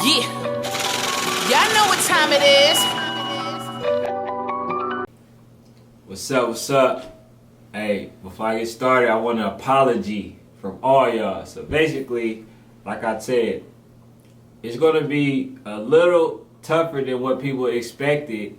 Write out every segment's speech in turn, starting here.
Yeah, y'all know what time it is. What's up, what's up? Hey, before I get started, I want an apology from all y'all. So basically, like I said, it's going to be a little tougher than what people expected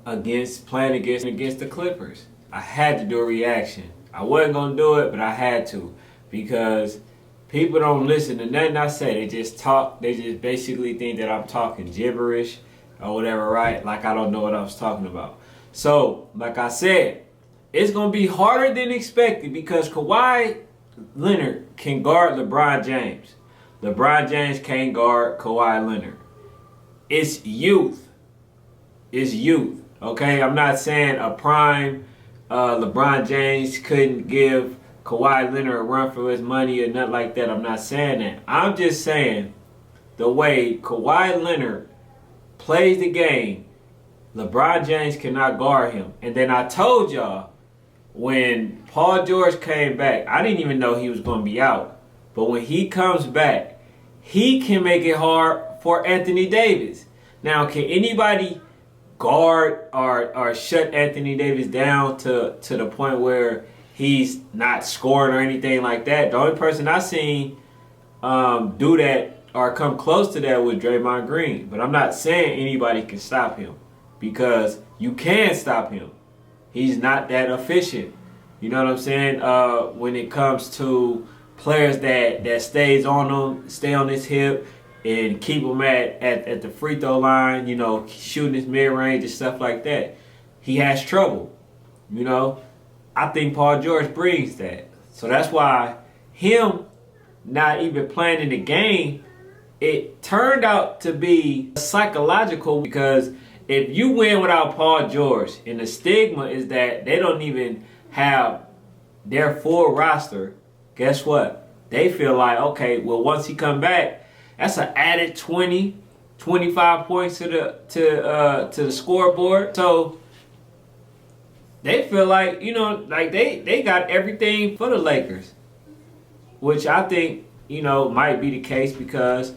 playing against the Clippers. I had to do a reaction. I wasn't going to do it, but I had to because people don't listen to nothing I say. They just talk. They just basically think that I'm talking gibberish or whatever, right? Like I don't know what I was talking about. So, like I said, it's going to be harder than expected because Kawhi Leonard can guard LeBron James. LeBron James can't guard Kawhi Leonard. It's youth. It's youth. Okay? I'm not saying a prime LeBron James couldn't give Kawhi Leonard a run for his money or nothing like that. I'm not saying that. I'm just saying the way Kawhi Leonard plays the game, LeBron James cannot guard him. And then I told y'all, when Paul George came back, I didn't even know he was going to be out. But when he comes back, he can make it hard for Anthony Davis. Now, can anybody guard or shut Anthony Davis down to the point where he's not scoring or anything like that? The only person I seen do that or come close to that was Draymond Green. But I'm not saying anybody can stop him because you can stop him. He's not that efficient. You know what I'm saying? When it comes to players that stay on his hip and keep him at the free throw line, you know, shooting his mid-range and stuff like that. He has trouble, you know. I think Paul George brings that. So that's why him not even playing in the game, it turned out to be psychological because if you win without Paul George, and the stigma is that they don't even have their full roster, guess what? They feel like, okay, well, once he come back, that's an added 20, 25 points to the scoreboard. So they feel like, you know, like they got everything for the Lakers, which I think, you know, might be the case because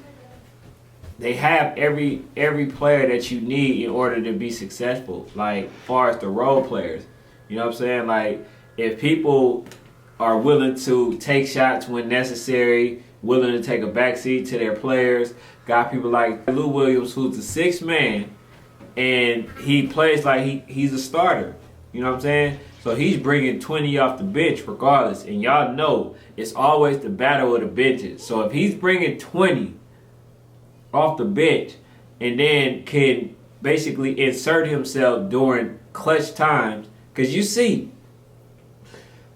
they have every player that you need in order to be successful, like far as the role players. You know what I'm saying? Like, if people are willing to take shots when necessary, willing to take a backseat to their players, got people like Lou Williams, who's the sixth man, and he plays like he's a starter. You know what I'm saying? So he's bringing 20 off the bench regardless. And y'all know it's always the battle of the benches. So if he's bringing 20 off the bench and then can basically insert himself during clutch times, because you see,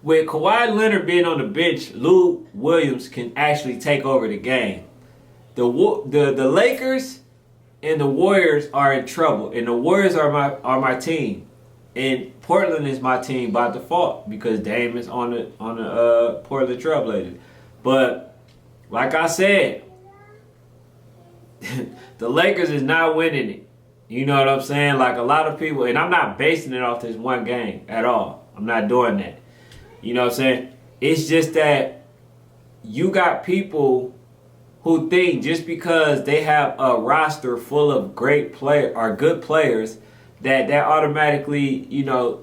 with Kawhi Leonard being on the bench, Lou Williams can actually take over the game. The Lakers and the Warriors are in trouble, and the Warriors are my team, and Portland is my team by default because Dame is on the Portland Trailblazers. But like I said, the Lakers is not winning it. You know what I'm saying? Like a lot of people, and I'm not basing it off this one game at all. I'm not doing that. You know what I'm saying? It's just that you got people who think just because they have a roster full of great players or good players that automatically, you know,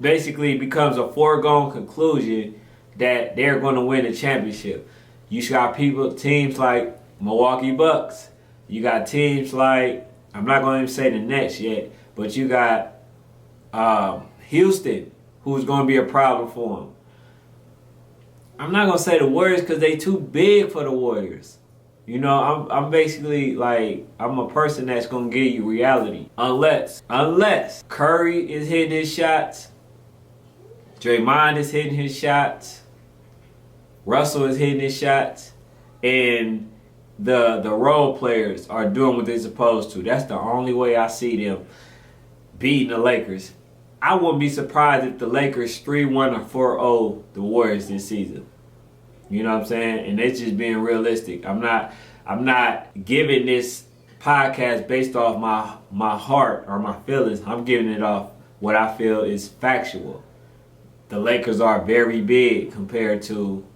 basically becomes a foregone conclusion that they're going to win a championship. You got teams like Milwaukee Bucks. You got teams like, I'm not going to even say the Nets yet, but you got Houston, who's going to be a problem for them. I'm not going to say the Warriors because they too big for the Warriors. You know, I'm basically like, I'm a person that's going to give you reality. Unless Curry is hitting his shots, Draymond is hitting his shots, Russell is hitting his shots, and the role players are doing what they're supposed to. That's the only way I see them beating the Lakers. I wouldn't be surprised if the Lakers 3-1 or 4-0 the Warriors this season. You know what I'm saying? And it's just being realistic. I'm not giving this podcast based off my heart or my feelings. I'm giving it off what I feel is factual. The Lakers are very big compared to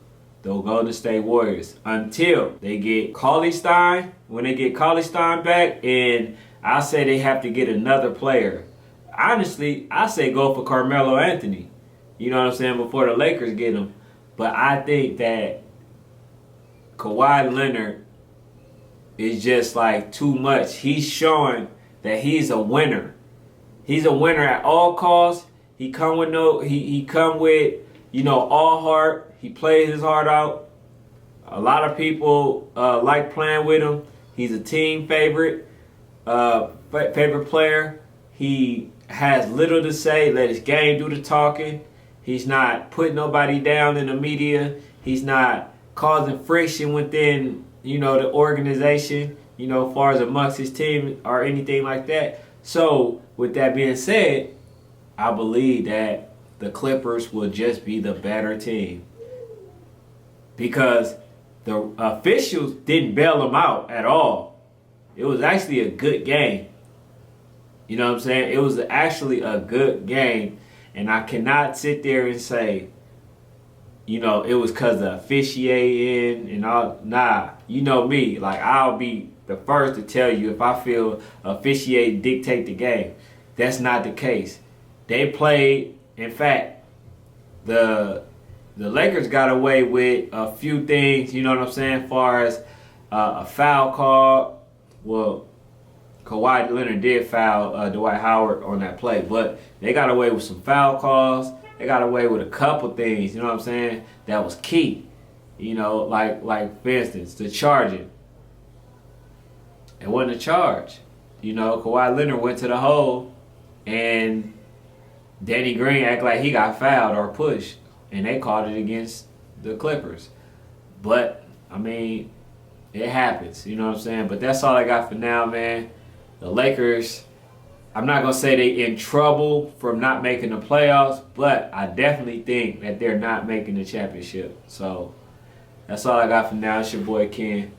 the Golden State Warriors until they get Cauley Stein. When they get Cauley Stein back, and I say they have to get another player. Honestly, I say go for Carmelo Anthony. You know what I'm saying? Before the Lakers get him. But I think that Kawhi Leonard is just like too much. He's showing that he's a winner. He's a winner at all costs. He come with all heart. He plays his heart out. A lot of people like playing with him. He's a team favorite player. He has little to say. Let his game do the talking. He's not putting nobody down in the media. He's not causing friction within, the organization, as far as amongst his team or anything like that. So, with that being said, I believe that the Clippers will just be the better team. Because the officials didn't bail them out at all. It was actually a good game. You know what I'm saying? It was actually a good game. And I cannot sit there and say, it was because of officiating and all. Nah, you know me. Like, I'll be the first to tell you if I feel officiating dictate the game. That's not the case. They played, in fact, the Lakers got away with a few things, you know what I'm saying, as far as a foul call. Well, Kawhi Leonard did foul Dwight Howard on that play, but they got away with some foul calls. They got away with a couple things, you know what I'm saying, that was key. Like for instance, the charging. It wasn't a charge. Kawhi Leonard went to the hole, and Danny Green acted like he got fouled or pushed, and they called it against the Clippers. But, it happens, you know what I'm saying? But that's all I got for now, man. The Lakers, I'm not going to say they in trouble from not making the playoffs, but I definitely think that they're not making the championship. So, that's all I got for now. It's your boy, Ken.